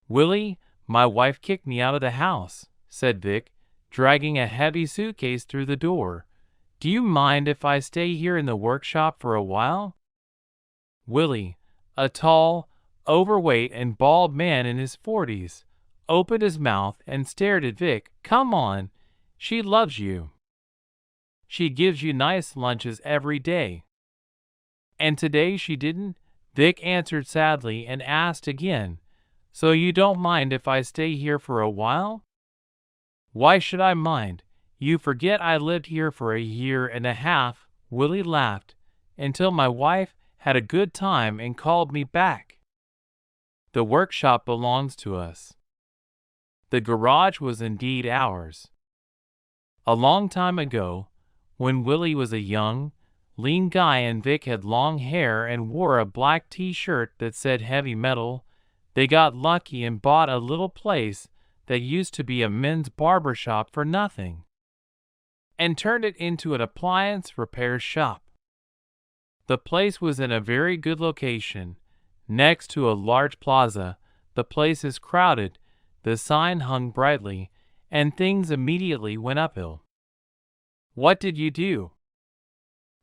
"Willie, my wife kicked me out of the house," said Vic, dragging a heavy suitcase through the door. "Do you mind if I stay here in the workshop for a while?" Willie, a tall, overweight and bald man in his 40s, opened his mouth and stared at Vic. "Come on, she loves you. She gives you nice lunches every day." "And today she didn't?" Vic answered sadly and asked again, "So you don't mind if I stay here for a while?" "Why should I mind? You forget I lived here for a year and a half," Willie laughed, "until my wife had a good time and called me back. The workshop belongs to us." The garage was indeed ours. A long time ago, when Willie was a young, lean guy and Vic had long hair and wore a black t-shirt that said heavy metal, they got lucky and bought a little place that used to be a men's barber shop for nothing, and turned it into an appliance repair shop. The place was in a very good location, next to a large plaza. The place is crowded, the sign hung brightly, and things immediately went uphill. "What did you do?"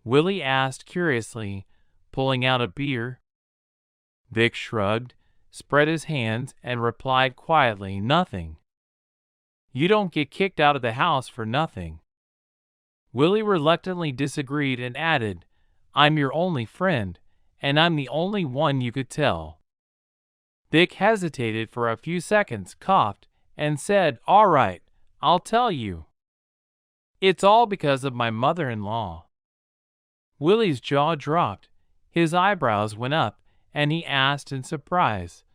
Willie asked curiously, pulling out a beer. Vic shrugged, spread his hands, and replied quietly, "Nothing. You don't get kicked out of the house for nothing." Willie reluctantly disagreed and added, "I'm your only friend, and I'm the only one you could tell." Vic hesitated for a few seconds, coughed, and said, "All right, I'll tell you. It's all because of my mother-in-law." Willie's jaw dropped, his eyebrows went up, and he asked in surprise,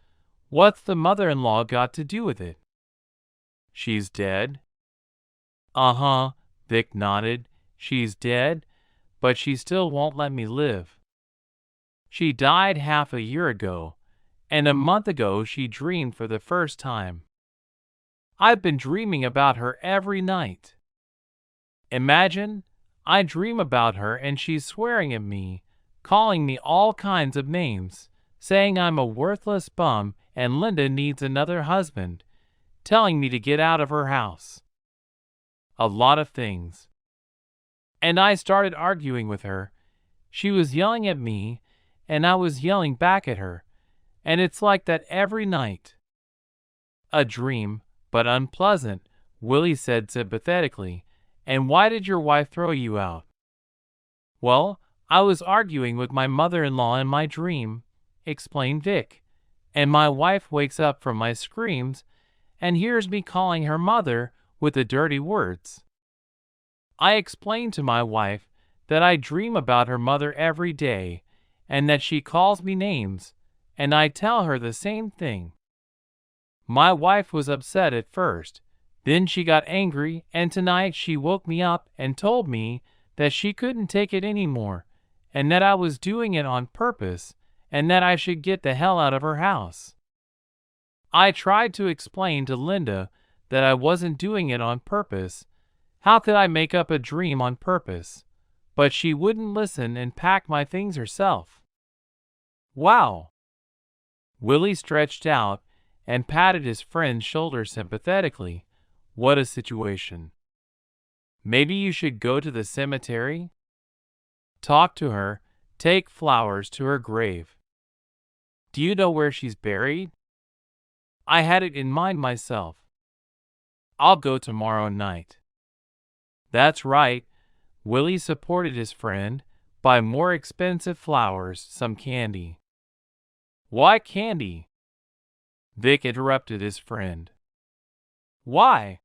"What's the mother-in-law got to do with it?" "She's dead." "Uh-huh," Vic nodded. "She's dead, but she still won't let me live. She died half a year ago, and a month ago she dreamed for the first time. I've been dreaming about her every night. Imagine, I dream about her and she's swearing at me, calling me all kinds of names, saying I'm a worthless bum and Linda needs another husband, telling me to get out of her house. A lot of things. And I started arguing with her. She was yelling at me, and I was yelling back at her, and it's like that every night." "A dream, but unpleasant," Willie said sympathetically. "And why did your wife throw you out?" "Well, I was arguing with my mother-in-law in my dream," explained Vic, "and my wife wakes up from my screams and hears me calling her mother with the dirty words. I explained to my wife that I dream about her mother every day and that she calls me names, and I tell her the same thing. My wife was upset at first, then she got angry, and tonight she woke me up and told me that she couldn't take it anymore, and that I was doing it on purpose, and that I should get the hell out of her house. I tried to explain to Linda that I wasn't doing it on purpose. How could I make up a dream on purpose? But she wouldn't listen and packed my things herself." "Wow." Willie stretched out and patted his friend's shoulder sympathetically. "What a situation. Maybe you should go to the cemetery? Talk to her, take flowers to her grave. Do you know where she's buried? I had it in mind myself. I'll go tomorrow night." "That's right." Willie supported his friend. "Buy more expensive flowers, some candy." "Why candy?" Vic interrupted his friend. "Why?"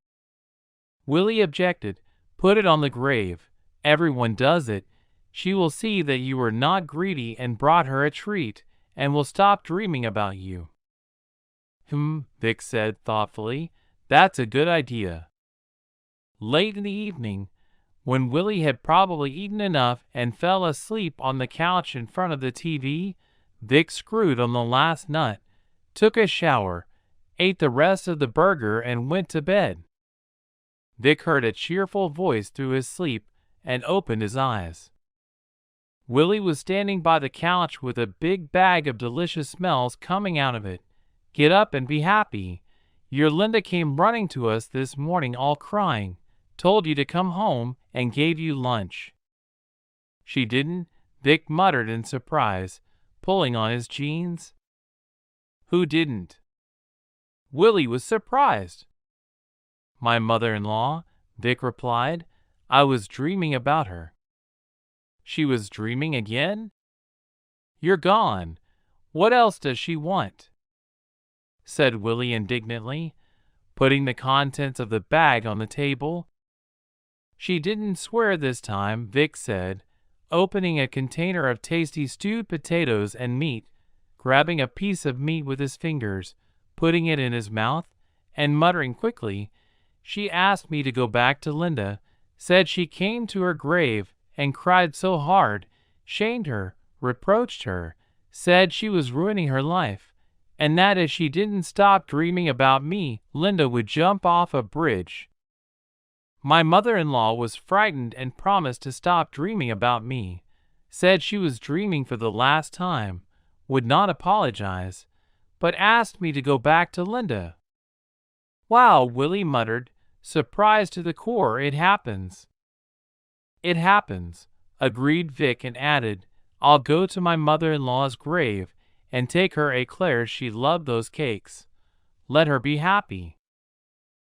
Willie objected. "Put it on the grave. Everyone does it. She will see that you were not greedy and brought her a treat, and will stop dreaming about you." Vic said thoughtfully. "That's a good idea." Late in the evening, when Willie had probably eaten enough and fell asleep on the couch in front of the TV, Vic screwed on the last nut, took a shower, ate the rest of the burger, and went to bed. Vic heard a cheerful voice through his sleep and opened his eyes. Willie was standing by the couch with a big bag of delicious smells coming out of it. Get up and be happy. Your Linda came running to us this morning all crying, told you to come home, and gave you lunch." "She didn't," Vic muttered in surprise, pulling on his jeans. "Who didn't?" Willie was surprised. "My mother-in-law," Vic replied. "I was dreaming about her." "She was dreaming again?" "You're gone. What else does she want?" said Willie indignantly, putting the contents of the bag on the table. "She didn't swear this time," Vic said, opening a container of tasty stewed potatoes and meat, grabbing a piece of meat with his fingers, putting it in his mouth, and muttering quickly. "She asked me to go back to Linda, said she came to her grave and cried so hard, shamed her, reproached her, said she was ruining her life, and that if she didn't stop dreaming about me, Linda would jump off a bridge. My mother-in-law was frightened and promised to stop dreaming about me, said she was dreaming for the last time, would not apologize, but asked me to go back to Linda." "Wow," Willie muttered, surprised to the core. "It happens." "It happens," agreed Vic and added, "I'll go to my mother-in-law's grave and take her eclairs. She loved those cakes. Let her be happy."